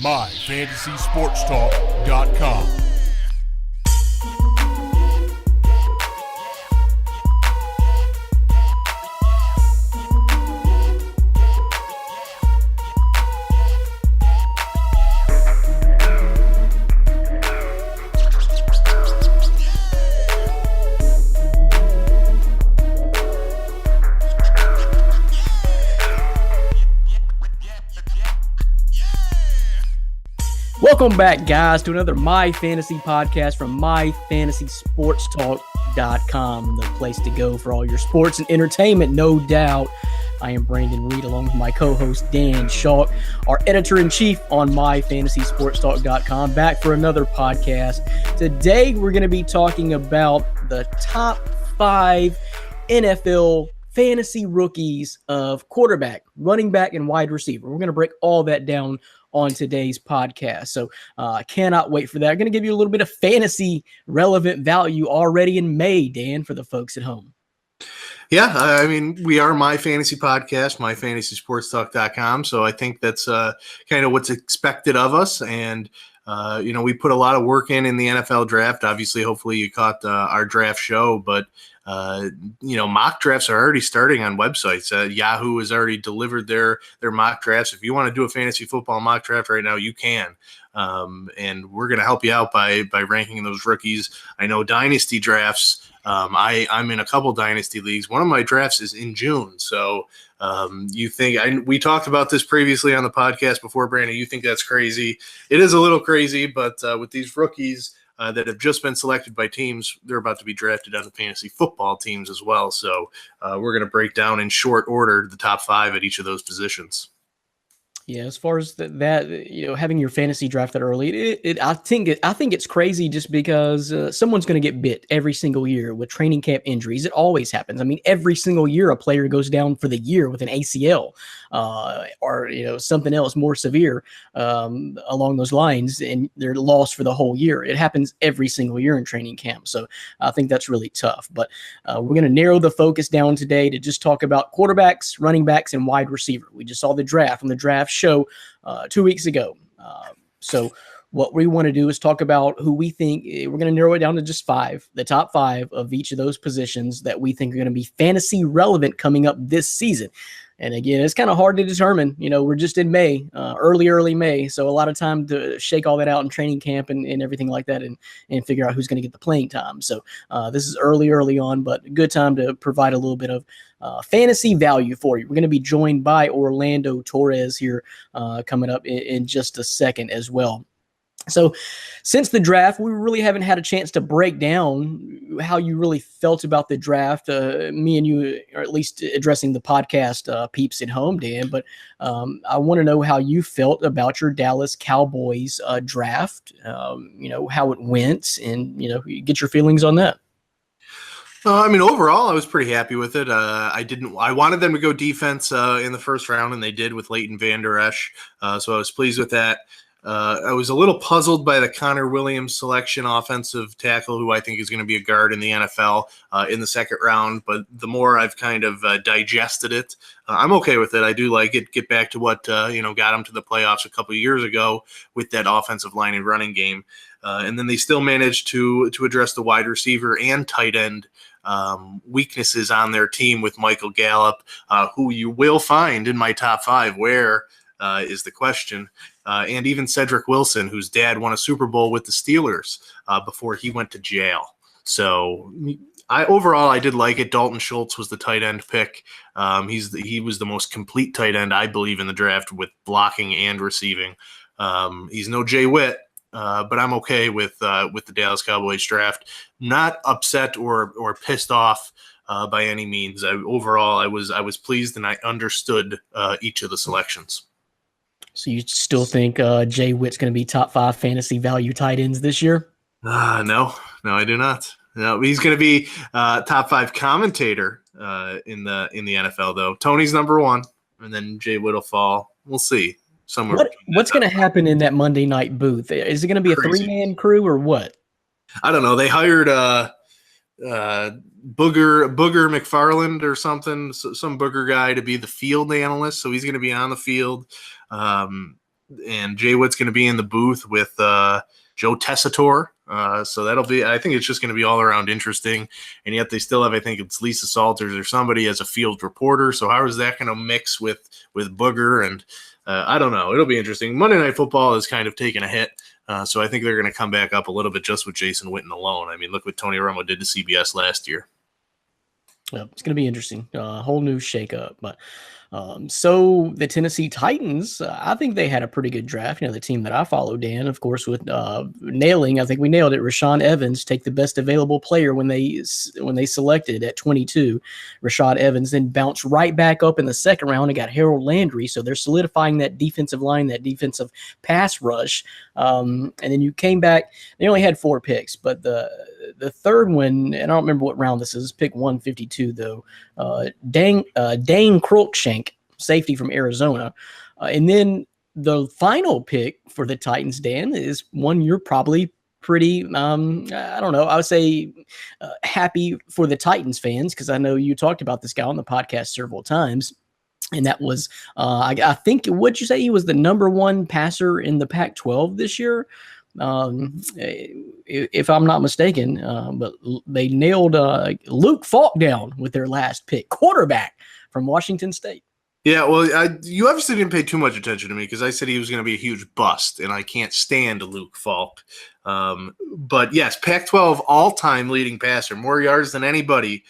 MyFantasySportsTalk.com. Welcome back, guys, to another My Fantasy podcast from MyFantasySportsTalk.com, the place to go for all your sports and entertainment, no doubt. I am Brandon Reed, along with my co-host Dan Schalk, our editor-in-chief on MyFantasySportsTalk.com, back for another podcast. Today, we're going to be talking about the top 5 NFL fantasy rookies of quarterback, running back, and wide receiver. We're going to break all that down on today's podcast. So I cannot wait for that. I'm going to give you a little bit of fantasy relevant value already in May, Dan, for the folks at home. Yeah, I mean, we are My Fantasy Podcast, MyFantasySportsTalk.com. So I think that's kind of what's expected of us. And, we put a lot of work in the NFL draft. Obviously, hopefully you caught our draft show, but mock drafts are already starting on websites. Yahoo has already delivered their mock drafts. If you want to do a fantasy football mock draft right now, you can. And we're going to help you out by ranking those rookies. I know dynasty drafts. I'm in a couple dynasty leagues. One of my drafts is in June. So we talked about this previously on the podcast before, Brandon. You think that's crazy? It is a little crazy, but with these rookies that have just been selected by teams, they're about to be drafted on the fantasy football teams as well. So we're going to break down in short order the top 5 at each of those positions. Yeah, as far as that, having your fantasy drafted early, I think it's crazy just because someone's going to get bit every single year with training camp injuries. It always happens. I mean, every single year a player goes down for the year with an ACL or something else more severe along those lines, and they're lost for the whole year. It happens every single year in training camp. So I think that's really tough. But we're going to narrow the focus down today to just talk about quarterbacks, running backs, and wide receiver. We just saw the draft from the draft show 2 weeks ago. So what we want to do is talk about who we think we're going to narrow it down to just 5, the top 5 of each of those positions that we think are going to be fantasy relevant coming up this season. And again, it's kind of hard to determine. We're just in May, early May. So a lot of time to shake all that out in training camp and everything like that and figure out who's going to get the playing time. So this is early on, but a good time to provide a little bit of fantasy value for you. We're going to be joined by Orlando Torres here coming up in just a second as well. So since the draft, we really haven't had a chance to break down how you really felt about the draft. Me and you are at least addressing the podcast peeps at home, Dan, but I want to know how you felt about your Dallas Cowboys draft, how it went, and, get your feelings on that. Overall, I was pretty happy with it. I wanted them to go defense in the first round, and they did with Leighton Vander Esch. So I was pleased with that. I was a little puzzled by the Connor Williams selection, offensive tackle, who I think is going to be a guard in the NFL in the second round. But the more I've kind of digested it, I'm okay with it. I do like it. Get back to what got them to the playoffs a couple of years ago with that offensive line and running game. And then they still managed to address the wide receiver and tight end weaknesses on their team with Michael Gallup, who you will find in my top 5. Where is the question? And even Cedric Wilson, whose dad won a Super Bowl with the Steelers before he went to jail. So I did like it. Dalton Schultz was the tight end pick. He was the most complete tight end, I believe, in the draft with blocking and receiving. He's no Jay Witt, but I'm okay with the Dallas Cowboys draft. Not upset or pissed off by any means. Overall, I was pleased and I understood each of the selections. So you still think Jay Witt's going to be top 5 fantasy value tight ends this year? No, I do not. No, he's going to be top 5 commentator in the NFL, though. Tony's number 1, and then Jay Witt will fall. We'll see. Somewhere. What's going to happen in that Monday night booth? Is it going to be a 3-man crew or what? I don't know. They hired Booger McFarland or something, some Booger guy to be the field analyst. So he's going to be on the field. and Jay Witt's going to be in the booth with Joe Tessitore. So that'll be, I think it's just going to be all around interesting. And yet they still have, I think it's Lisa Salters or somebody as a field reporter. So how is that going to mix with Booger? And I don't know. It'll be interesting. Monday Night Football has kind of taken a hit. So I think they're going to come back up a little bit just with Jason Witten alone. I mean, look what Tony Romo did to CBS last year. Yeah, it's going to be interesting. A whole new shakeup. But so the Tennessee Titans, I think they had a pretty good draft. The team that I follow, Dan, of course, with nailing. I think we nailed it. Rashaan Evans, take the best available player when they selected at 22. Rashad Evans then bounced right back up in the second round and got Harold Landry. So they're solidifying that defensive line, that defensive pass rush. And then you came back. They only had 4 picks, but the third one, and I don't remember what round this is, pick 152 though. Dane Cruikshank, safety from Arizona. And then the final pick for the Titans, Dan, is one you're probably pretty, I don't know, I would say happy for the Titans fans, because I know you talked about this guy on the podcast several times. And that was, I think, what'd you say? He was the number 1 passer in the Pac-12 this year, if I'm not mistaken. But they nailed Luke Falk down with their last pick, quarterback from Washington State. Yeah, well, you obviously didn't pay too much attention to me because I said he was going to be a huge bust, and I can't stand Luke Falk. But yes, Pac-12 all-time leading passer, more yards than anybody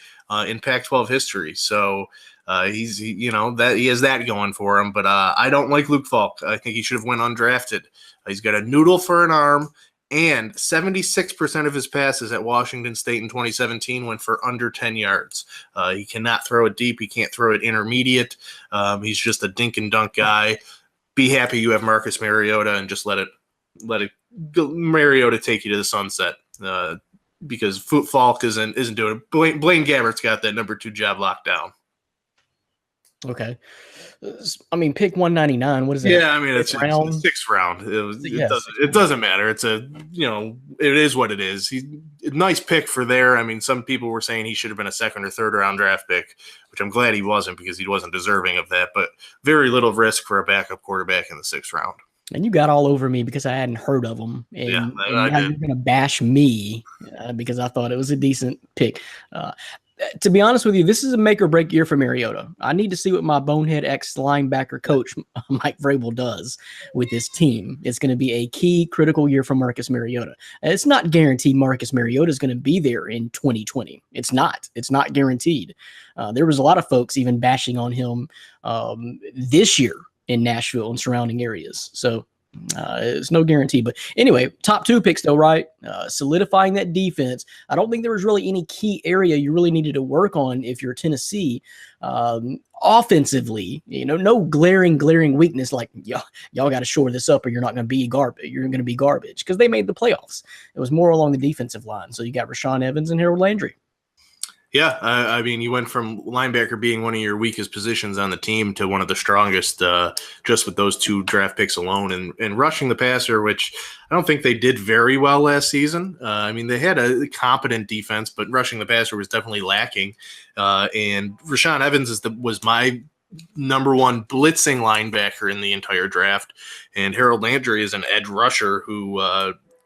in Pac-12 history. So that he has that going for him. But I don't like Luke Falk. I think he should have went undrafted. He's got a noodle for an arm, and 76% of his passes at Washington State in 2017 went for under 10 yards. He cannot throw it deep. He can't throw it intermediate. He's just a dink and dunk guy. Be happy you have Marcus Mariota and just let it Mariota take you to the sunset. Because Falk isn't doing it. Blaine Gabbert's got that number 2 job locked down. Okay. I mean, pick 199. What is that? Yeah, I mean, it's the 6th round. It doesn't matter. It's it is what it is. He's a nice pick for there. I mean, some people were saying he should have been a 2nd or 3rd round draft pick, which I'm glad he wasn't because he wasn't deserving of that. But very little risk for a backup quarterback in the 6th round. And you got all over me because I hadn't heard of him. And now you're going to bash me because I thought it was a decent pick. To be honest with you, this is a make or break year for Mariota. I need to see what my bonehead ex-linebacker coach, Mike Vrabel, does with this team. It's going to be a key, critical year for Marcus Mariota. It's not guaranteed Marcus Mariota is going to be there in 2020. It's not. It's not guaranteed. There was a lot of folks even bashing on him this year in Nashville and surrounding areas. So it's no guarantee. But anyway, top 2 picks though, right? Solidifying that defense. I don't think there was really any key area you really needed to work on if you're Tennessee. Offensively, no glaring weakness like y'all got to shore this up or you're not going to be garbage. You're going to be garbage because they made the playoffs. It was more along the defensive line. So you got Rashaan Evans and Harold Landry. Yeah, I mean, you went from linebacker being one of your weakest positions on the team to one of the strongest just with those 2 draft picks alone and rushing the passer, which I don't think they did very well last season. I mean, they had a competent defense, but rushing the passer was definitely lacking. And Rashaan Evans was my number 1 blitzing linebacker in the entire draft. And Harold Landry is an edge rusher who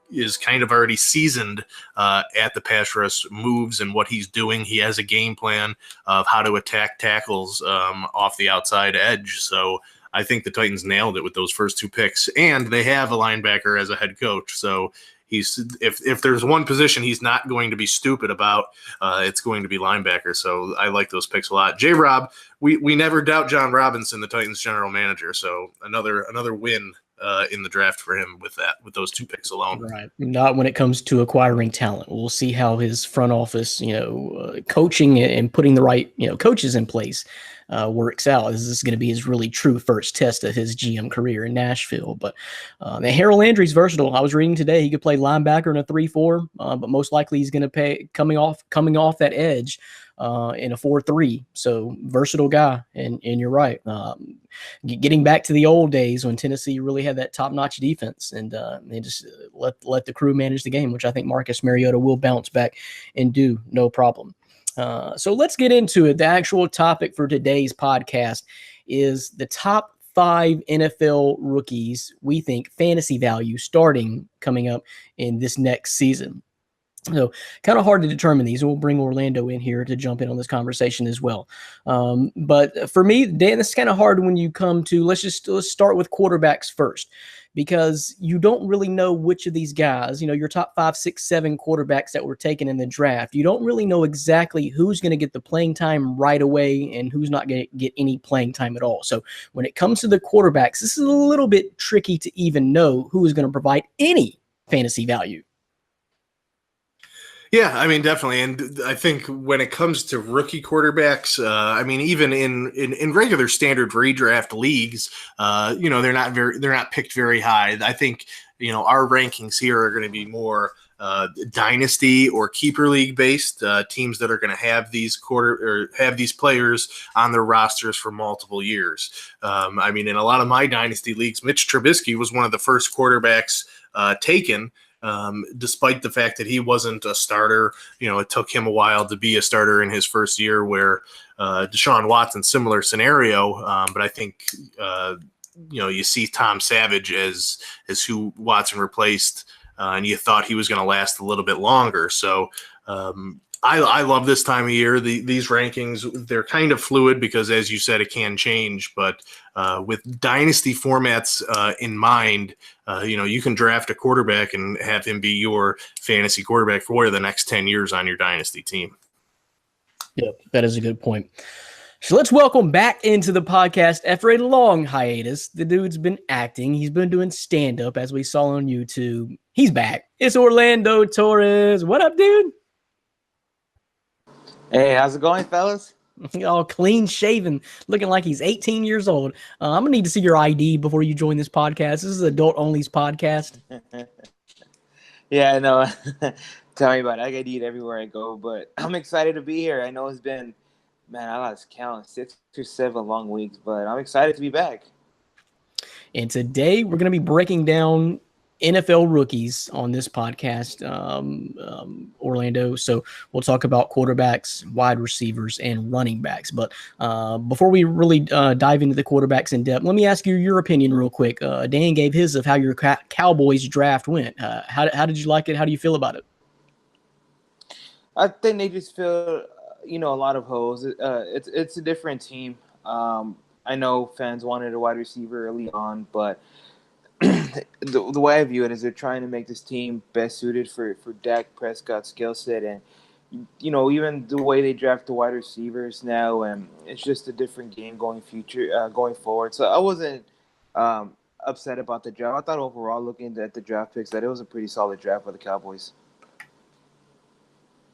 is kind of already seasoned at the pass rush moves and what he's doing. He has a game plan of how to attack tackles off the outside edge. So I think the Titans nailed it with those first 2 picks, and they have a linebacker as a head coach. So if there's one position he's not going to be stupid about, it's going to be linebacker. So I like those picks a lot. J-Rob, we never doubt John Robinson, the Titans general manager. So another win in the draft for him with those 2 picks alone. Right. Not when it comes to acquiring talent. We'll see how his front office, coaching and putting the right, coaches in place works out. This is going to be his really true first test of his GM career in Nashville. But Harold Landry's versatile. I was reading today he could play linebacker in a 3-4, but most likely he's going to coming off that edge in a 4-3. So versatile guy. And you're right. Getting back to the old days when Tennessee really had that top-notch defense and they just let the crew manage the game, which I think Marcus Mariota will bounce back and do no problem. So let's get into it. The actual topic for today's podcast is the top 5 NFL rookies we think fantasy value starting coming up in this next season. So kind of hard to determine these. We'll bring Orlando in here to jump in on this conversation as well. But for me, Dan, this is kind of hard when you come to, let's start with quarterbacks first, because you don't really know which of these guys, your top 5, 6, 7 quarterbacks that were taken in the draft. You don't really know exactly who's going to get the playing time right away and who's not going to get any playing time at all. So when it comes to the quarterbacks, this is a little bit tricky to even know who is going to provide any fantasy value. Yeah, I mean, definitely. And I think when it comes to rookie quarterbacks, even in regular standard redraft leagues, they're not picked very high. I think, our rankings here are going to be more dynasty or keeper league based teams that are going to have these players on their rosters for multiple years. In a lot of my dynasty leagues, Mitch Trubisky was one of the first quarterbacks taken. Despite the fact that he wasn't a starter, it took him a while to be a starter in his first year, where Deshaun Watson, similar scenario. But I think, you see Tom Savage as who Watson replaced, and you thought he was going to last a little bit longer. So I love this time of year. These rankings, they're kind of fluid because, as you said, it can change. But with dynasty formats in mind, you can draft a quarterback and have him be your fantasy quarterback for the next 10 years on your dynasty team. Yep, that is a good point. So let's welcome back into the podcast after a long hiatus. The dude's been acting. He's been doing stand-up, as we saw on YouTube. He's back. It's Orlando Torres. What up, dude? Hey, how's it going, fellas? All clean shaven, looking like he's 18 years old. I'm gonna need to see your ID before you join this podcast. This is adult only's podcast. Yeah, I know. Tell me about it. I get eat everywhere I go, but I'm excited to be here. I know it's been, I lost count, 6 or 7 long weeks, but I'm excited to be back. And today we're gonna be breaking down NFL rookies on this podcast, Orlando. So we'll talk about quarterbacks, wide receivers, and running backs. But before we really dive into the quarterbacks in depth, let me ask you your opinion real quick. Dan gave his of how your Cowboys draft went. How did you like it? How do you feel about it? I think they just feel, a lot of holes. It's a different team. I know fans wanted a wide receiver early on, but the way I view it is they're trying to make this team best suited for Dak Prescott's skill set, and even the way they draft the wide receivers now, and it's just a different game going forward. So I wasn't upset about the draft. I thought overall, looking at the draft picks, that it was a pretty solid draft for the Cowboys.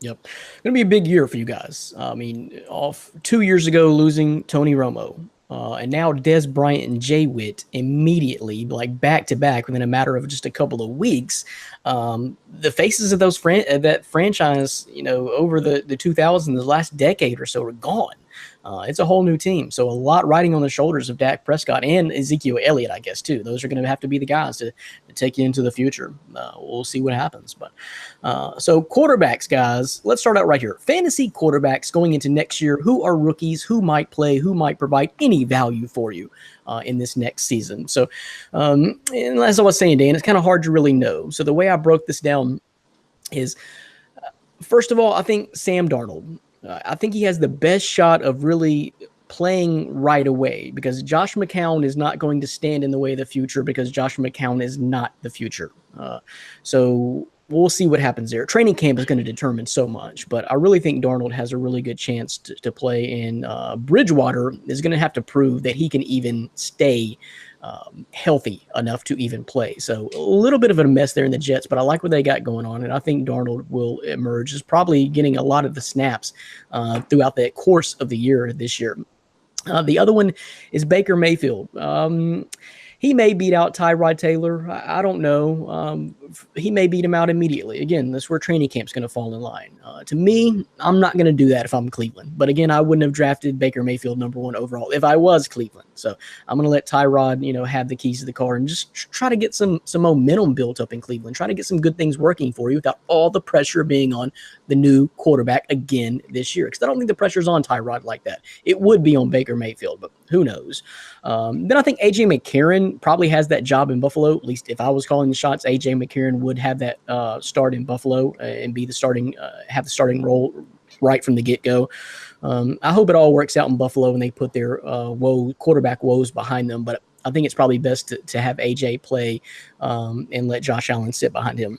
Yep. Going to be a big year for you guys. Off 2 years ago, losing Tony Romo. And now Dez Bryant and Jay Witt immediately, like back to back, within a matter of just a couple of weeks. The faces of that franchise, over the 2000s, the last decade or so, are gone. It's a whole new team. So a lot riding on the shoulders of Dak Prescott and Ezekiel Elliott, I guess, too. Those are going to have to be the guys to take you into the future. We'll see what happens. But so quarterbacks, guys, let's start out right here. Fantasy quarterbacks going into next year. Who are rookies? Who might play? Who might provide any value for you in this next season? So and as I was saying, Dan, it's kind of hard to really know. So the way I broke this down is, first of all, I think Sam Darnold. I think he has the best shot of really playing right away, because Josh McCown is not going to stand in the way of the future, because Josh McCown is not the future. So we'll see what happens there. Training camp is going to determine so much, but I really think Darnold has a really good chance to play, and Bridgewater is going to have to prove that he can even stay healthy enough to even play. So a little bit of a mess there in the Jets, but I like what they got going on, and I think Darnold will emerge as probably getting a lot of the snaps throughout the course of the year this year. The other one is Baker Mayfield. He may beat out Tyrod Taylor. I don't know. He may beat him out immediately. Again, that's where training camp's going to fall in line. To me, I'm not going to do that if I'm Cleveland. But again, I wouldn't have drafted Baker Mayfield number 1 overall if I was Cleveland. So I'm going to let Tyrod, have the keys to the car and just try to get some momentum built up in Cleveland. Try to get some good things working for you without all the pressure being on the new quarterback again this year. Because I don't think the pressure's on Tyrod like that. It would be on Baker Mayfield, but Who knows? Then I think A.J. McCarron probably has that job in Buffalo. At least if I was calling the shots, A.J. McCarron would have that start in Buffalo and be the starting, have the starting role right from the get-go. I hope it all works out in Buffalo and they put their quarterback woes behind them. But I think it's probably best to have A.J. play and let Josh Allen sit behind him.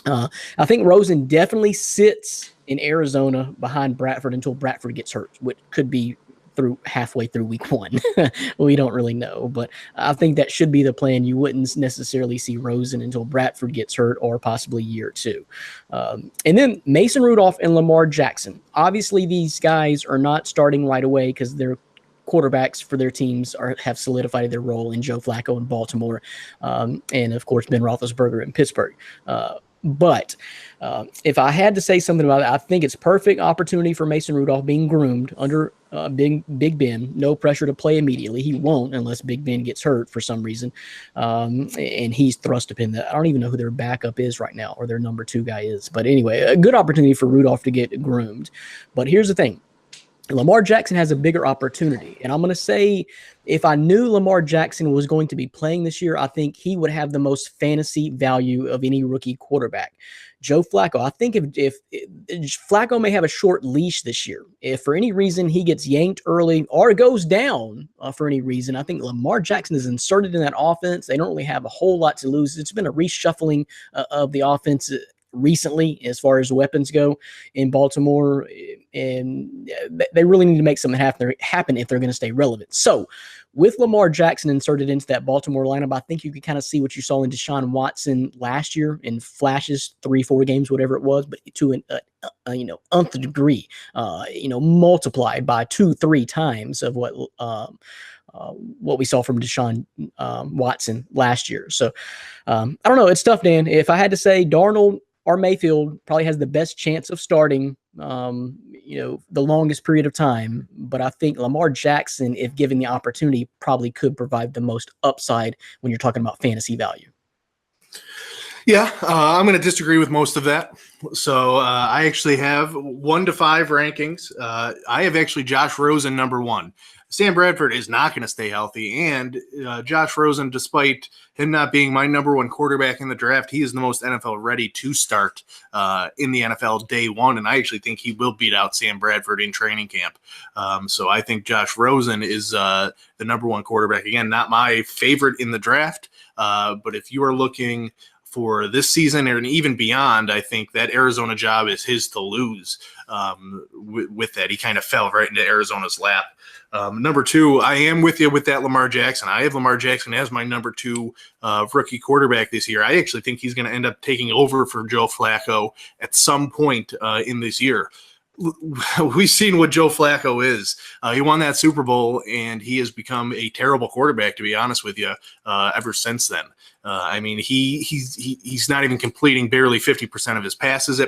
I think Rosen definitely sits in Arizona behind Bradford until Bradford gets hurt, which could be halfway through week 1. We don't really know, but I think that should be the plan. You wouldn't necessarily see Rosen until Bradford gets hurt or possibly year 2. And then Mason Rudolph and Lamar Jackson. Obviously, these guys are not starting right away because they're quarterbacks for their teams have solidified their role in Joe Flacco in Baltimore, and of course Ben Roethlisberger in Pittsburgh. But if I had to say something about it, I think it's perfect opportunity for Mason Rudolph being groomed under Big Ben. No pressure to play immediately. He won't unless Big Ben gets hurt for some reason. And he's thrust up in I don't even know who their backup is right now or their number 2 guy is. But anyway, a good opportunity for Rudolph to get groomed. But here's the thing. Lamar Jackson has a bigger opportunity. And I'm going to say if I knew Lamar Jackson was going to be playing this year, I think he would have the most fantasy value of any rookie quarterback. Joe Flacco, I think if Flacco may have a short leash this year, if for any reason he gets yanked early or goes down for any reason, I think Lamar Jackson is inserted in that offense. They don't really have a whole lot to lose. It's been a reshuffling of the offense recently as far as weapons go in Baltimore, and they really need to make something happen if they're going to stay relevant. So with Lamar Jackson inserted into that Baltimore lineup, I think you could kind of see what you saw in Deshaun Watson last year in flashes, 3-4 games, whatever it was, but to an nth degree, multiplied by 2-3 times of what we saw from Deshaun Watson last year. So I don't know. It's tough, Dan. If I had to say, Darnold or Mayfield probably has the best chance of starting, the longest period of time. But I think Lamar Jackson, if given the opportunity, probably could provide the most upside when you're talking about fantasy value. Yeah, I'm going to disagree with most of that. So I actually have 1 to 5 rankings. I have actually Josh Rosen number 1. Sam Bradford is not going to stay healthy, and Josh Rosen, despite him not being my number 1 quarterback in the draft, he is the most NFL ready to start in the NFL day 1, and I actually think he will beat out Sam Bradford in training camp. So I think Josh Rosen is the number 1 quarterback. Again, not my favorite in the draft, but if you are looking for this season and even beyond, I think that Arizona job is his to lose. With that, he kind of fell right into Arizona's lap. Number 2, I am with you with that Lamar Jackson. I have Lamar Jackson as my number 2 rookie quarterback this year. I actually think he's going to end up taking over for Joe Flacco at some point in this year. We've seen what Joe Flacco is. He won that Super Bowl, and he has become a terrible quarterback, to be honest with you, ever since then. He's not even completing barely 50% of his passes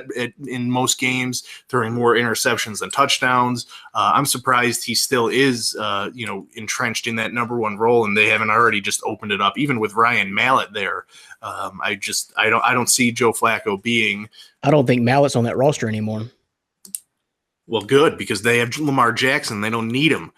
in most games, throwing more interceptions than touchdowns. I'm surprised he still is, entrenched in that number 1 role, and they haven't already just opened it up, even with Ryan Mallett there. I don't see Joe Flacco being. I don't think Mallett's on that roster anymore. Well, good, because they have Lamar Jackson. They don't need him.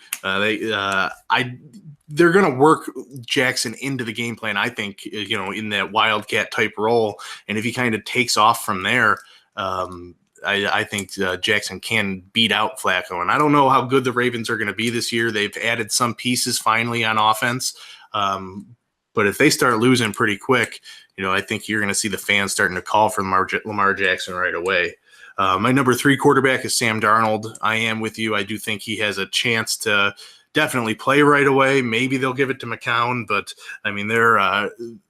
They're going to work Jackson into the game plan, I think, in that wildcat type role. And if he kind of takes off from there, I think Jackson can beat out Flacco. And I don't know how good the Ravens are going to be this year. They've added some pieces finally on offense. But if they start losing pretty quick, I think you're going to see the fans starting to call for Lamar Jackson right away. My number 3 quarterback is Sam Darnold. I am with you. I do think he has a chance to definitely play right away. Maybe they'll give it to McCown, but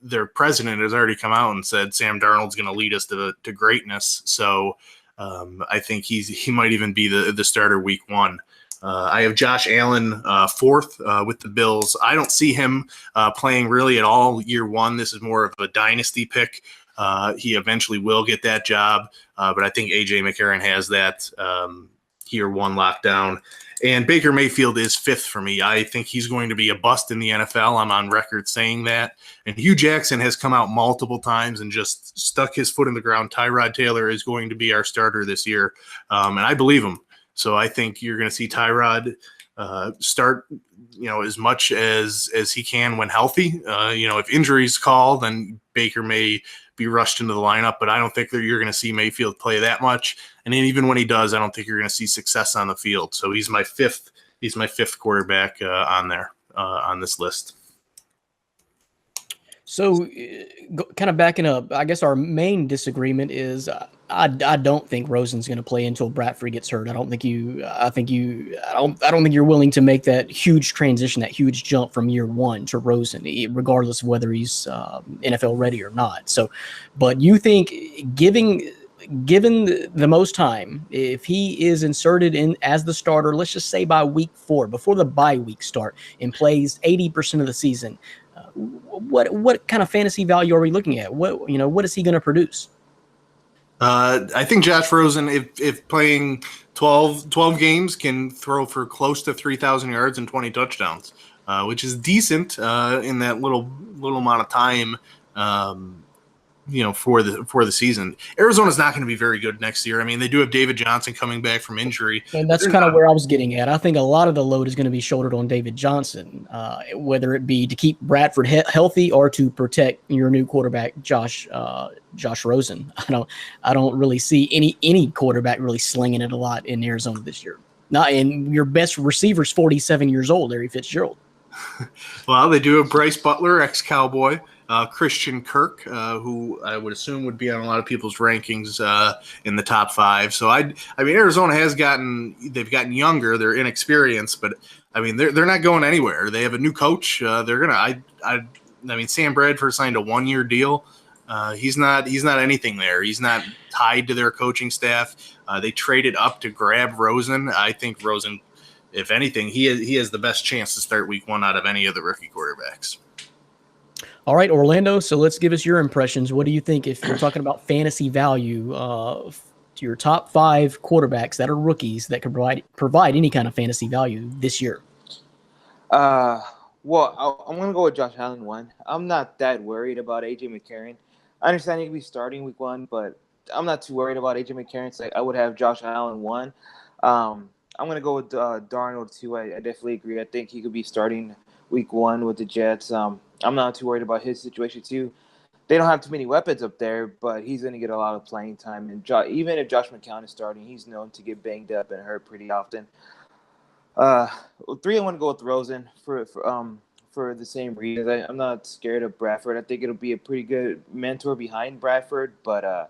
their president has already come out and said Sam Darnold's going to lead us to greatness. So I think he might even be the starter week 1. I have Josh Allen 4th with the Bills. I don't see him playing really at all year 1. This is more of a dynasty pick. He eventually will get that job, but I think A.J. McCarron has that year 1 lockdown. And Baker Mayfield is 5th for me. I think he's going to be a bust in the NFL. I'm on record saying that. And Hugh Jackson has come out multiple times and just stuck his foot in the ground. Tyrod Taylor is going to be our starter this year, and I believe him. So I think you're going to see Tyrod start, as much as he can when healthy. If injuries call, then Baker may be rushed into the lineup, but I don't think that you're going to see Mayfield play that much. And even when he does, I don't think you're going to see success on the field. So he's my fifth quarterback on there on this list. So, kind of backing up, I guess our main disagreement is I don't think Rosen's going to play until Bradford gets hurt. I don't think you're willing to make that huge transition, that huge jump from year one to Rosen, regardless of whether he's NFL ready or not. So, but you think given the most time, if he is inserted in as the starter, let's just say by week 4, before the bye week start, and plays 80% of the season, what kind of fantasy value are we looking at? What is he going to produce? I think Josh Rosen, if playing 12 games, can throw for close to 3,000 yards and 20 touchdowns, which is decent in that little amount of time. For the season. Arizona's not going to be very good next year. I mean, they do have David Johnson coming back from injury. And that's kind of where I was getting at. I think a lot of the load is going to be shouldered on David Johnson, whether it be to keep Bradford healthy or to protect your new quarterback, Josh Rosen. I don't really see any quarterback really slinging it a lot in Arizona this year. Not in your best receiver's 47 years old, Larry Fitzgerald. Well, they do have Bryce Butler, ex-Cowboy. Christian Kirk, who I would assume would be on a lot of people's rankings in the top 5. So Arizona they've gotten younger, they're inexperienced, but I mean they're not going anywhere. They have a new coach. Sam Bradford signed a 1-year deal. He's not anything there. He's not tied to their coaching staff. They traded up to grab Rosen. I think Rosen, if anything, he has the best chance to start week 1 out of any of the rookie quarterbacks. All right, Orlando, so let's give us your impressions. What do you think if you're talking about fantasy value to your top 5 quarterbacks that are rookies that can provide any kind of fantasy value this year? I'm going to go with Josh Allen 1. I'm not that worried about A.J. McCarron. I understand he could be starting week 1, but I'm not too worried about A.J. McCarron. So I would have Josh Allen 1. I'm going to go with Darnold 2. I definitely agree. I think he could be starting week 1 with the Jets. I'm not too worried about his situation too. They don't have too many weapons up there, but he's going to get a lot of playing time. And even if Josh McCown is starting, he's known to get banged up and hurt pretty often. 3, I want to go with Rosen for the same reason. I'm not scared of Bradford. I think it'll be a pretty good mentor behind Bradford, but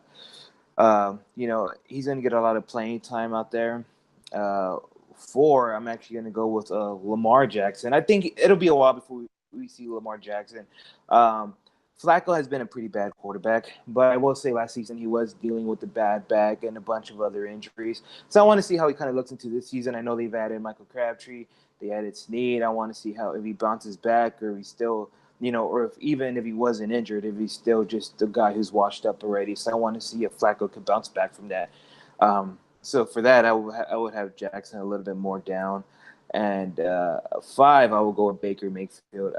he's going to get a lot of playing time out there. 4, I'm actually going to go with Lamar Jackson. I think it'll be a while before we see Lamar Jackson. Flacco has been a pretty bad quarterback, but I will say last season he was dealing with the bad back and a bunch of other injuries. So I want to see how he kind of looks into this season. I know they've added Michael Crabtree. They added Snead. I want to see if he bounces back or he's still, or even if he wasn't injured, if he's still just the guy who's washed up already. So I want to see if Flacco could bounce back from that. So for that, I would have Jackson a little bit more down. And 5, I will go with Baker Mayfield.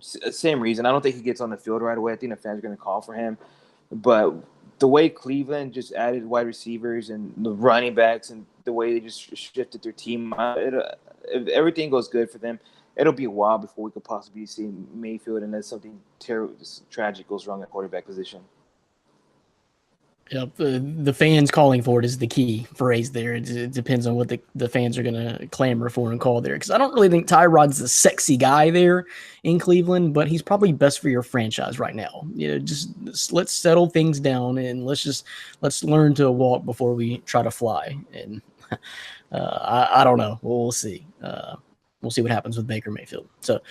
Same reason. I don't think he gets on the field right away. I think the fans are going to call for him. But the way Cleveland just added wide receivers and the running backs and the way they just shifted their team, if everything goes good for them, it'll be a while before we could possibly see Mayfield unless something terrible, tragic goes wrong at quarterback position. Yep, the fans calling for it is the key phrase there. It depends on what the fans are going to clamor for and call there. Because I don't really think Tyrod's the sexy guy there in Cleveland, but he's probably best for your franchise right now. Just let's settle things down and let's learn to walk before we try to fly. And I don't know. We'll see. We'll see what happens with Baker Mayfield. So,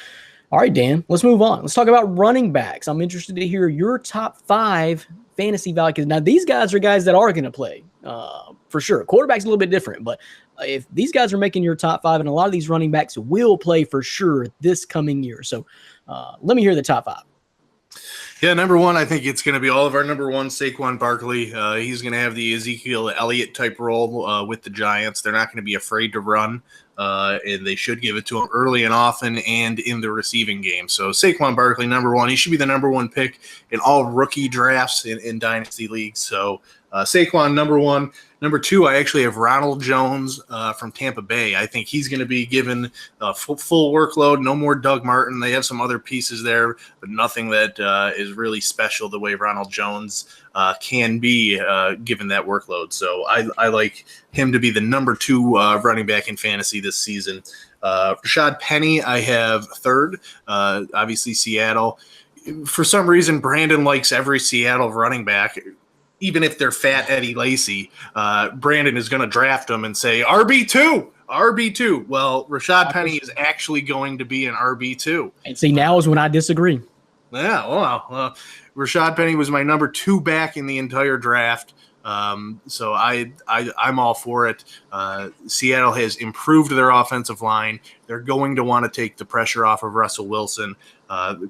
all right, Dan, let's move on. Let's talk about running backs. I'm interested to hear your top 5 fantasy value, because now these guys are guys that are going to play for sure. Quarterback's a little bit different, but if these guys are making your top 5, and a lot of these running backs will play for sure this coming year. So let me hear the top 5. Yeah, number 1, I think it's going to be all of our number 1, Saquon Barkley. He's going to have the Ezekiel Elliott type role with the Giants. They're not going to be afraid to run, and they should give it to him early and often and in the receiving game. So Saquon Barkley, number 1. He should be the number 1 pick in all rookie drafts in dynasty leagues. So Saquon, number 1. Number 2, I actually have Ronald Jones from Tampa Bay. I think he's going to be given a full workload. No more Doug Martin. They have some other pieces there, but nothing that is really special the way Ronald Jones can be given that workload. So I like him to be the number 2 running back in fantasy this season. Rashad Penny, I have 3rd. Obviously, Seattle. For some reason, Brandon likes every Seattle running back. Even if they're fat Eddie Lacy, Brandon is going to draft them and say, RB2. Well, Rashad Penny is actually going to be an RB2. And see, now is when I disagree. Yeah, well, Rashad Penny was my number 2 back in the entire draft. So I'm all for it. Seattle has improved their offensive line. They're going to want to take the pressure off of Russell Wilson.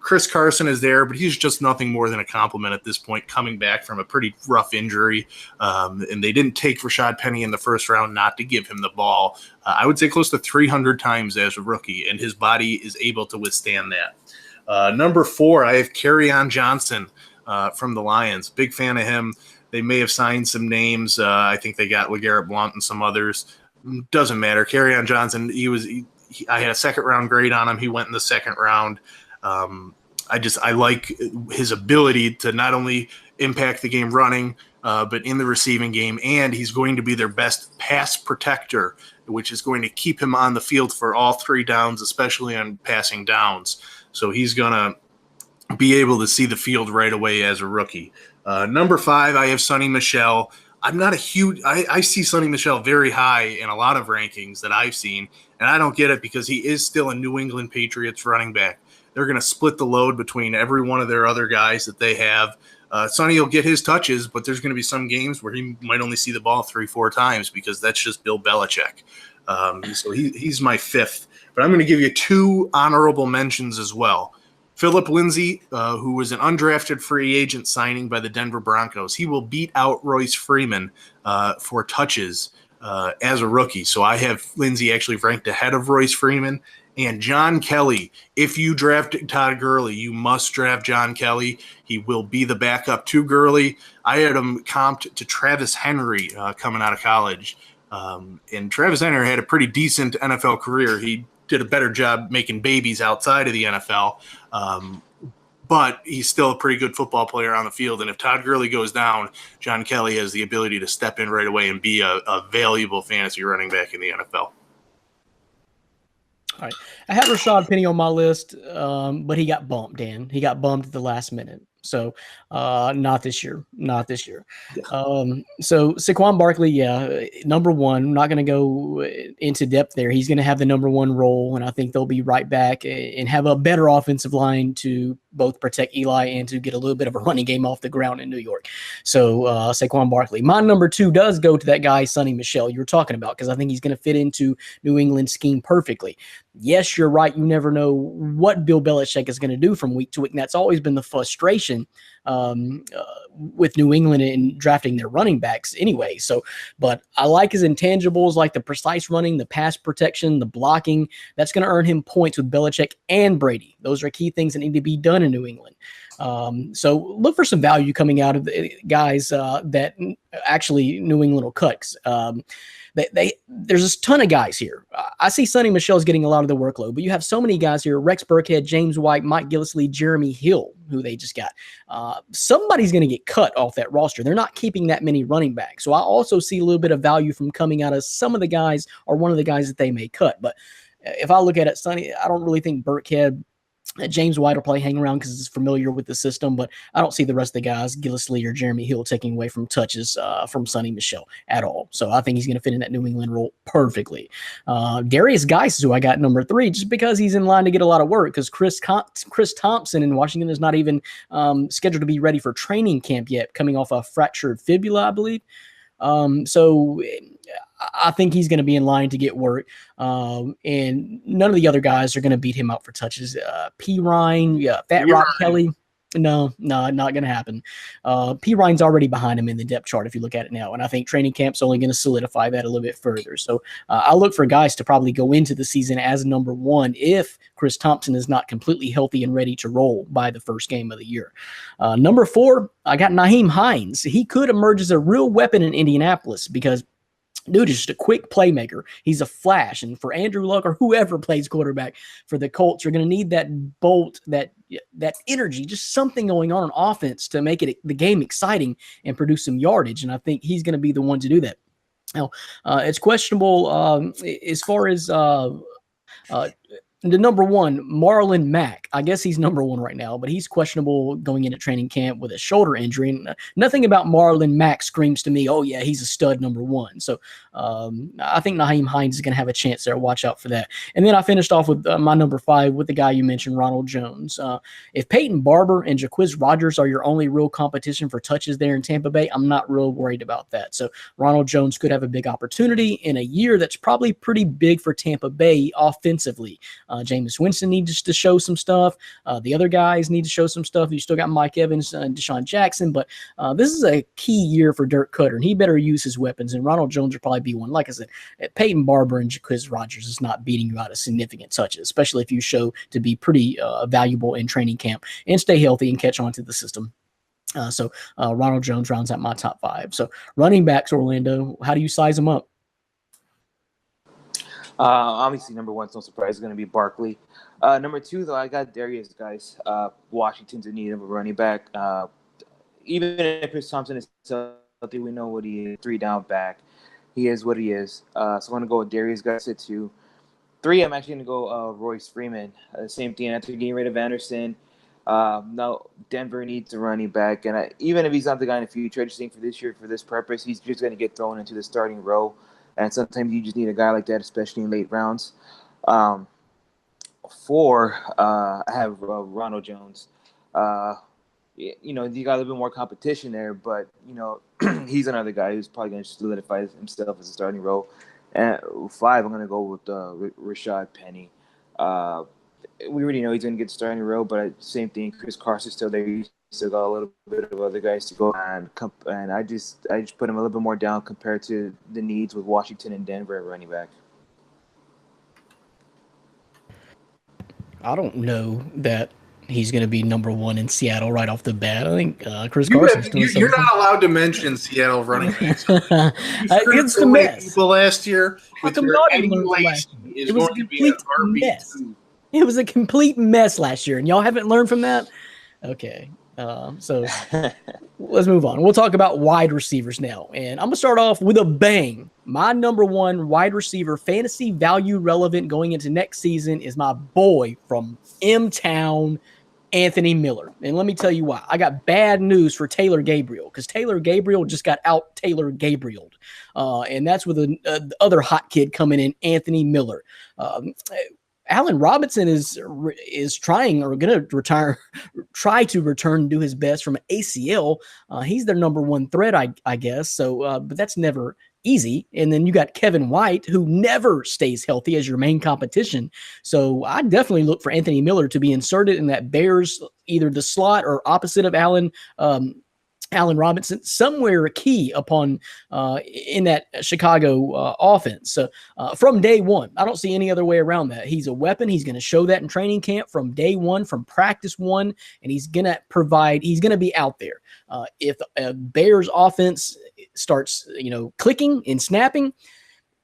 Chris Carson is there, but he's just nothing more than a compliment at this point, coming back from a pretty rough injury. And they didn't take Rashad Penny in the first round not to give him the ball. I would say close to 300 times as a rookie, and his body is able to withstand that. Number 4, I have Kerryon Johnson from the Lions. Big fan of him. They may have signed some names. I think they got LeGarrette Blount and some others. Doesn't matter. Kerryon Johnson, I had a 2nd round grade on him. He went in the 2nd round. I like his ability to not only impact the game running, but in the receiving game, and he's going to be their best pass protector, which is going to keep him on the field for all 3 downs, especially on passing downs. So he's going to be able to see the field right away as a rookie. Number 5, I have Sonny Michel. I'm not a huge – I see Sonny Michel very high in a lot of rankings that I've seen, and I don't get it because he is still a New England Patriots running back. They're going to split the load between every one of their other guys that they have. Sonny will get his touches, but there's going to be some games where he might only see the ball 3-4 times because that's just Bill Belichick. So he's my 5th. But I'm going to give you 2 honorable mentions as well. Philip Lindsay, who was an undrafted free agent signing by the Denver Broncos, he will beat out Royce Freeman for touches as a rookie. So I have Lindsay actually ranked ahead of Royce Freeman. And John Kelly, if you draft Todd Gurley, you must draft John Kelly. He will be the backup to Gurley. I had him comped to Travis Henry coming out of college. And Travis Henry had a pretty decent NFL career. He did a better job making babies outside of the NFL. But he's still a pretty good football player on the field. And if Todd Gurley goes down, John Kelly has the ability to step in right away and be a valuable fantasy running back in the NFL. All right. I had Rashad Penny on my list, but he got bumped, Dan. He got bumped at the last minute. So not this year. Not this year. Yeah. So Saquon Barkley, number 1. I'm not going to go into depth there. He's going to have the number 1 role, and I think they'll be right back and have a better offensive line to both protect Eli and to get a little bit of a running game off the ground in New York. So Saquon Barkley. My number 2 does go to that guy, Sonny Michel, you were talking about, because I think he's going to fit into New England's scheme perfectly. Yes, you're right. You never know what Bill Belichick is going to do from week to week, and that's always been the frustration with New England in drafting their running backs anyway. So, but I like his intangibles, like the precise running, the pass protection, the blocking. That's going to earn him points with Belichick and Brady. Those are key things that need to be done in New England. So look for some value coming out of the guys that actually New England will cut. There's a ton of guys here. I see Sonny Michel's getting a lot of the workload, but you have so many guys here: Rex Burkhead, James White, Mike Gillislee, Jeremy Hill, who they just got. Somebody's going to get cut off that roster. They're not keeping that many running backs. So I also see a little bit of value from coming out of some of the guys or one of the guys that they may cut. But if I look at it, Sonny, I don't really think Burkhead, James White will probably hang around because he's familiar with the system, but I don't see the rest of the guys, Gillislee or Jeremy Hill, taking away from touches from Sonny Michel at all. So I think he's going to fit in that New England role perfectly. Darius Geis is who I got number 3, just because he's in line to get a lot of work, because Chris Thompson in Washington is not even scheduled to be ready for training camp yet, coming off a fractured fibula, I believe. So I think he's going to be in line to get work. And none of the other guys are going to beat him out for touches. P. Ryan, Fat Rock Kelly. No, not going to happen. P. Ryan's already behind him in the depth chart if you look at it now, and I think training camp's only going to solidify that a little bit further. So I look for guys to probably go into the season as number one if Chris Thompson is not completely healthy and ready to roll by the first game of the year. Number 4, I got Nyheim Hines. He could emerge as a real weapon in Indianapolis because dude is just a quick playmaker. He's a flash. And for Andrew Luck or whoever plays quarterback for the Colts, you're going to need that bolt, that energy, just something going on offense to make it the game exciting and produce some yardage. And I think he's going to be the one to do that. Now, it's questionable as far as the number 1, Marlon Mack. I guess he's number 1 right now, but he's questionable going into training camp with a shoulder injury. And nothing about Marlon Mack screams to me, oh, yeah, he's a stud number 1. So I think Nyheim Hines is going to have a chance there. Watch out for that. And then I finished off with my number 5 with the guy you mentioned, Ronald Jones. If Peyton Barber and Jacquizz Rodgers are your only real competition for touches there in Tampa Bay, I'm not real worried about that. So Ronald Jones could have a big opportunity in a year that's probably pretty big for Tampa Bay offensively. Jameis Winston needs to show some stuff. The other guys need to show some stuff. You still got Mike Evans and Deshaun Jackson, but this is a key year for Dirk Cutter, and he better use his weapons, and Ronald Jones will probably be one. Like I said, Peyton Barber and Jacquizz Rodgers is not beating you out of significant touches, especially if you show to be pretty valuable in training camp and stay healthy and catch on to the system. So Ronald Jones rounds out my top 5. So running backs, Orlando, how do you size them up? Obviously, number 1, no surprise, is going to be Barkley. Number 2, though, I got Darius, guys. Washington's in need of a running back. Even if Chris Thompson is healthy, we know what he is. 3-down back. He is what he is. So I'm going to go with Darius, guys, at 2. 3, I'm actually going to go Royce Freeman. Same thing. After getting rid of Anderson, now Denver needs a running back. And even if he's not the guy in the future, I just think for this year, for this purpose, he's just going to get thrown into the starting row. And sometimes you just need a guy like that, especially in late rounds. 4, I have Ronald Jones. You know, you got a little bit more competition there, but, you know, he's another guy who's probably going to solidify himself as a starting role. And 5, I'm going to go with Rashad Penny. We already know he's going to get the starting role, but same thing, Chris Carson's still there. He's still got a little bit of other guys to go, and I just put him a little bit more down compared to the needs with Washington and Denver at running back. I don't know that he's going to be number 1 in Seattle right off the bat. I think Chris Carson's doing something. You're not allowed to mention Seattle running backs. It's the mess. People last year with your Eddie Lacy is going to be an RB2. It was a complete mess last year, and y'all haven't learned from that? Okay. So let's move on. We'll talk about wide receivers now. And I'm going to start off with a bang. My number 1 wide receiver, fantasy value relevant going into next season, is my boy from M-Town, Anthony Miller. And let me tell you why. I got bad news for Taylor Gabriel because Taylor Gabriel just got out Taylor Gabriel'd. And that's with the other hot kid coming in, Anthony Miller. Allen Robinson is trying or going to try to return and do his best from an ACL. He's their number 1 threat, I guess. So, but that's never easy. And then you got Kevin White, who never stays healthy as your main competition. So I definitely look for Anthony Miller to be inserted in that Bears, either the slot or opposite of Allen Robinson, somewhere key upon in that Chicago offense. So from day 1, I don't see any other way around that. He's a weapon. He's going to show that in training camp from day 1, from practice 1, and he's going to be out there. If a Bears offense starts, clicking and snapping,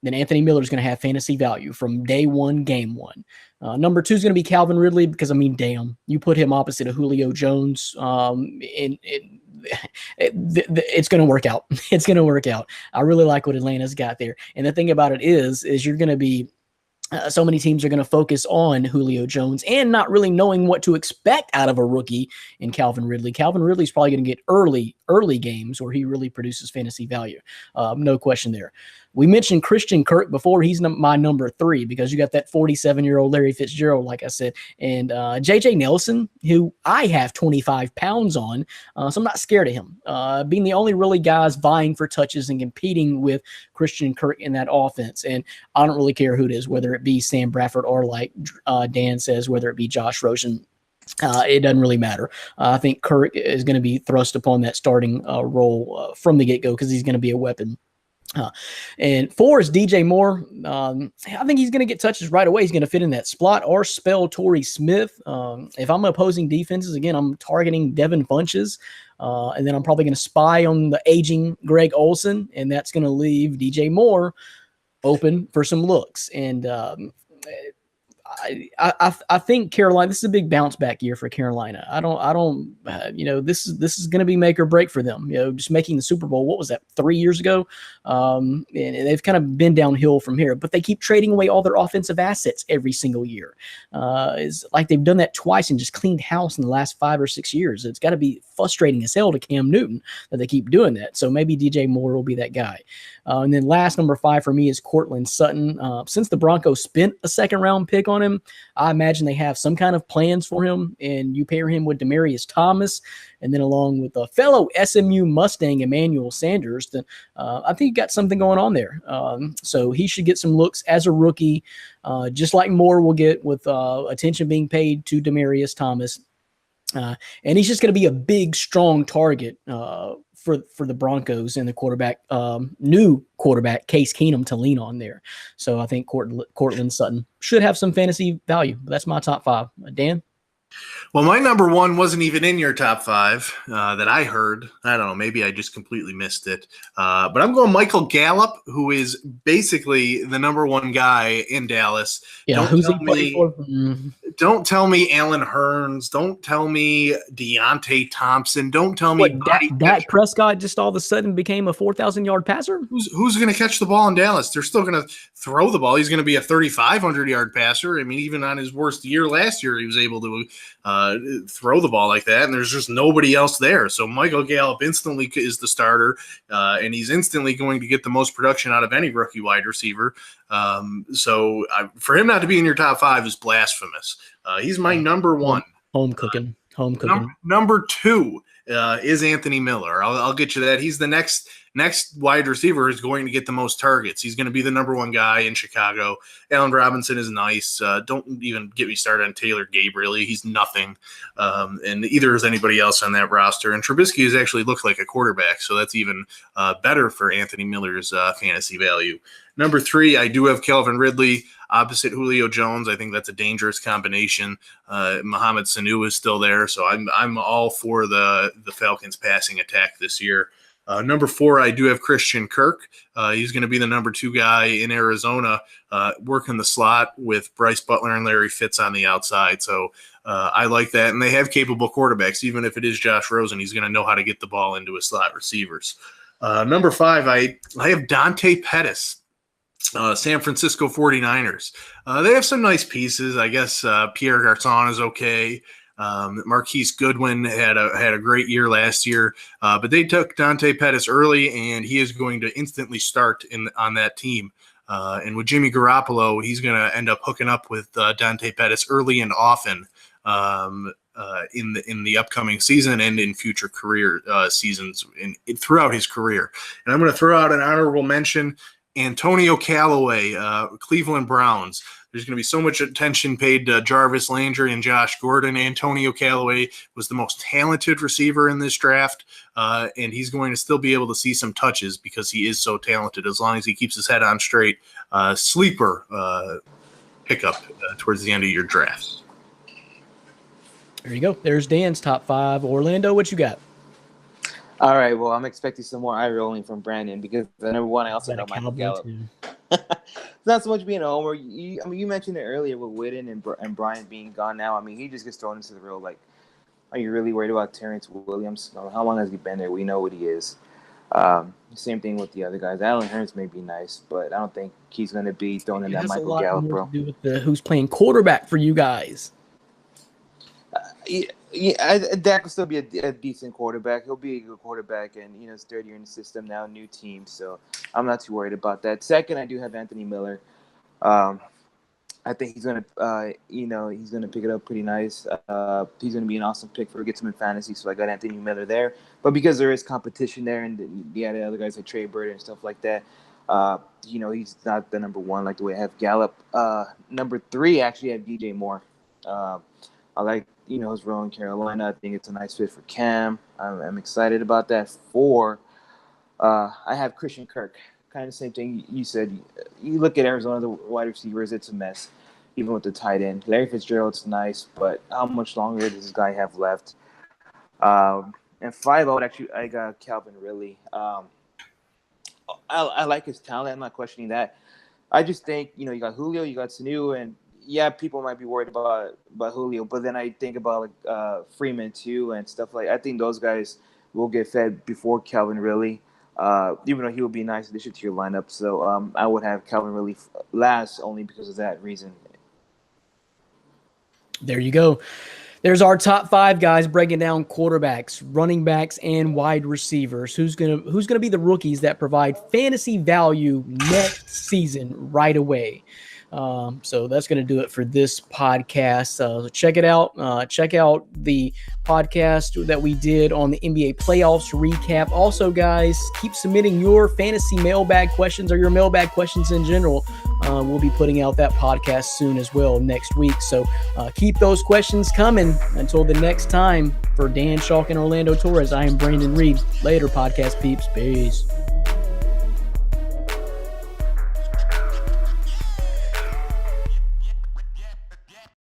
then Anthony Miller is going to have fantasy value from day 1, game 1. Number 2 is going to be Calvin Ridley because, damn, you put him opposite of Julio Jones, it's going to work out. It's going to work out. I really like what Atlanta's got there. And the thing about it is you're going to be so many teams are going to focus on Julio Jones and not really knowing what to expect out of a rookie in Calvin Ridley. Calvin Ridley's probably going to get early games where he really produces fantasy value. No question there. We mentioned Christian Kirk before. He's my number 3 because you got that 47-year-old Larry Fitzgerald, like I said, and J.J. Nelson, who I have 25 pounds on, so I'm not scared of him. Being the only really guys vying for touches and competing with Christian Kirk in that offense. And I don't really care who it is, whether it be Sam Bradford or like Dan says, whether it be Josh Rosen. It doesn't really matter. I think Kirk is going to be thrust upon that starting role from the get-go because he's going to be a weapon. And 4 is DJ Moore. I think he's going to get touches right away. He's going to fit in that slot or spell Torrey Smith. If I'm opposing defenses, again, I'm targeting Devin Funches. And then I'm probably going to spy on the aging Greg Olson, and that's going to leave DJ Moore open for some looks. And I think Carolina, this is a big bounce back year for Carolina. I don't, this is going to be make or break for them. Just making the Super Bowl. What was that, 3 years ago? And they've kind of been downhill from here, but they keep trading away all their offensive assets every single year. It's like they've done that twice and just cleaned house in the last 5 or 6 years. It's got to be frustrating as hell to Cam Newton that they keep doing that. So maybe DJ Moore will be that guy. And then last, number 5 for me is Cortland Sutton. Since the Broncos spent a second-round pick on him, I imagine they have some kind of plans for him, and you pair him with Demaryius Thomas, and then along with a fellow SMU Mustang, Emmanuel Sanders, then I think you got something going on there. So he should get some looks as a rookie, just like Moore will get with attention being paid to Demaryius Thomas. And he's just going to be a big, strong target for the Broncos and the quarterback, new quarterback, Case Keenum, to lean on there. So I think Cortland Sutton should have some fantasy value. That's my top 5. Dan? Well, my number 1 wasn't even in your top 5 that I heard. I don't know. Maybe I just completely missed it. But I'm going Michael Gallup, who is basically the number 1 guy in Dallas. Yeah, who's he playing for? Don't tell me Allen Hurns. Don't tell me Deontay Thompson. Don't tell me Dak Prescott just all of a sudden became a 4,000-yard passer. Who's going to catch the ball in Dallas? They're still going to throw the ball. He's going to be a 3,500-yard passer. I mean, even on his worst year last year, he was able to throw the ball like that, and there's just nobody else there. So Michael Gallup instantly is the starter, and he's instantly going to get the most production out of any rookie wide receiver. So for him not to be in your top 5 is blasphemous. He's my number 1. Home cooking. Number 2 is Anthony Miller. I'll get you that. He's the next wide receiver is going to get the most targets. He's going to be the number 1 guy in Chicago. Allen Robinson is nice. Don't even get me started on Taylor Gabriel. He's nothing. And either is anybody else on that roster. And Trubisky has actually looked like a quarterback, so that's even better for Anthony Miller's fantasy value. Number 3, I do have Calvin Ridley opposite Julio Jones. I think that's a dangerous combination. Mohamed Sanu is still there, so I'm all for the Falcons passing attack this year. Number 4, I do have Christian Kirk. He's going to be the number 2 guy in Arizona, working the slot with Bryce Butler and Larry Fitz on the outside. So I like that. And they have capable quarterbacks. Even if it is Josh Rosen, he's going to know how to get the ball into his slot receivers. Number 5, I have Dante Pettis. San Francisco 49ers. They have some nice pieces. I guess Pierre Garçon is okay. Marquise Goodwin had a great year last year, but they took Dante Pettis early, and he is going to instantly start on that team. And with Jimmy Garoppolo, he's going to end up hooking up with Dante Pettis early and often in the upcoming season and in future career seasons throughout his career. And I'm going to throw out an honorable mention. Antonio Callaway, Cleveland Browns. There's going to be so much attention paid to Jarvis Landry and Josh Gordon. Antonio Callaway was the most talented receiver in this draft, and he's going to still be able to see some touches because he is so talented as long as he keeps his head on straight. Sleeper pickup towards the end of your drafts. There you go. There's Dan's top 5. Orlando, what you got? All right, well, I'm expecting some more eye rolling from Brandon because the number 1, I also know Michael Gallup. It's not so much being a homer. You mentioned it earlier with Witten and Bryant being gone now. I mean, he just gets thrown into the real, like, are you really worried about Terrence Williams? How long has he been there? We know what he is. Same thing with the other guys. Allen Hurns may be nice, but I don't think he's going to be thrown in that Michael Gallup, bro. To do with who's playing quarterback for you guys. Dak will still be a decent quarterback. He'll be a good quarterback, and his 3rd year in the system now, new team. So I'm not too worried about that. Second, I do have Anthony Miller. I think he's gonna, he's gonna pick it up pretty nice. He's gonna be an awesome pick for get him in fantasy. So I got Anthony Miller there. But because there is competition there, and the other guys like Trey Burton and stuff like that, he's not the number 1 like the way I have Gallup. Number 3, actually, I have DJ Moore. I like his role in Carolina. I think it's a nice fit for Cam. I'm excited about that. 4, I have Christian Kirk. Kind of same thing you said. You look at Arizona, the wide receivers, it's a mess, even with the tight end. Larry Fitzgerald's nice, but how much longer does this guy have left? And 5, I got Calvin Ridley. I like his talent. I'm not questioning that. I just think, you got Julio, you got Sanu, and yeah, people might be worried about Julio, but then I think about Freeman too and stuff like. I think those guys will get fed before Calvin Ridley. Even though he would be a nice addition to your lineup. So I would have Calvin Ridley last only because of that reason. There you go. There's our top 5 guys breaking down quarterbacks, running backs, and wide receivers. Who's gonna be the rookies that provide fantasy value next season right away? So that's going to do it for this podcast. So check it out. Check out the podcast that we did on the NBA playoffs recap. Also, guys, keep submitting your fantasy mailbag questions or your mailbag questions in general. We'll be putting out that podcast soon as well next week. So keep those questions coming. Until the next time, for Dan Schalk and Orlando Torres, I am Brandon Reed. Later, podcast peeps. Peace.